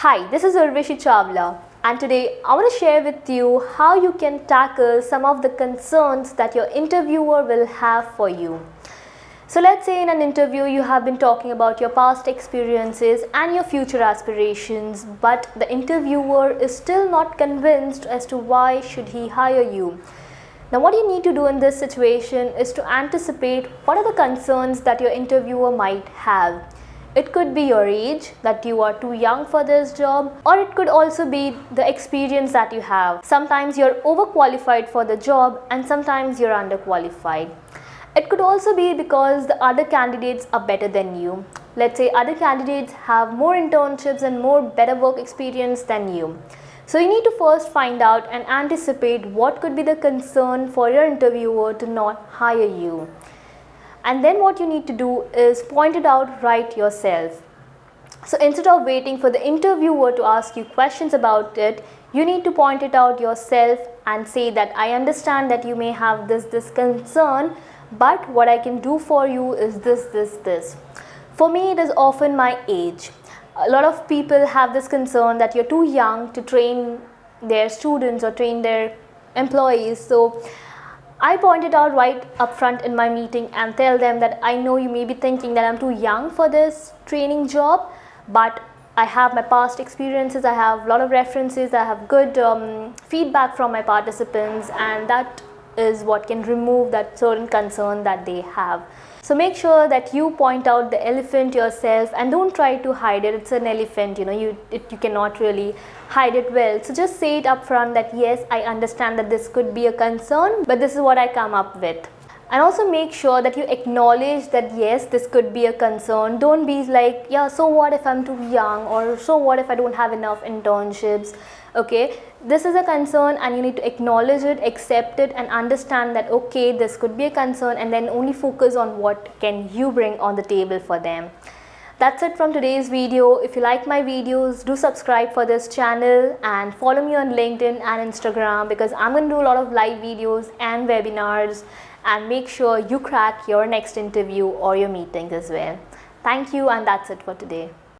Hi, this is Urvashi Chawla, and today I want to share with you how you can tackle some of the concerns that your interviewer will have for you. So let's say in an interview you have been talking about your past experiences and your future aspirations, but the interviewer is still not convinced as to why should he hire you. Now what you need to do in this situation is to anticipate what are the concerns that your interviewer might have. It could be your age, that you are too young for this job, or it could also be the experience that you have. Sometimes you're overqualified for the job and sometimes you're underqualified. It could also be because the other candidates are better than you. Let's say other candidates have more internships and more better work experience than you. So you need to first find out and anticipate what could be the concern for your interviewer to not hire you. And then what you need to do is point it out right yourself. So instead of waiting for the interviewer to ask you questions about it, you need to point it out yourself and say that I understand that you may have this concern, but what I can do for you is this. For me, it is often my age. A lot of people have this concern that you're too young to train their students or train their employees. So I point it out right up front in my meeting and tell them that I know you may be thinking that I'm too young for this training job, but I have my past experiences, I have a lot of references, I have good feedback from my participants, and that is what can remove that certain concern that they have. So make sure that you point out the elephant yourself and don't try to hide it. It's an elephant, you cannot really hide it well. So just say it up front that yes, I understand that this could be a concern, but this is what I come up with. And also make sure that you acknowledge that yes, this could be a concern. Don't be like, yeah, so what if I'm too young, or so what if I don't have enough internships. Okay, this is a concern and you need to acknowledge it, accept it, and understand that okay, this could be a concern, and then only focus on what can you bring on the table for them. That's it from today's video. If you like my videos, do subscribe for this channel and follow me on LinkedIn and Instagram, because I'm going to do a lot of live videos and webinars, and make sure you crack your next interview or your meetings as well. Thank you, and that's it for today.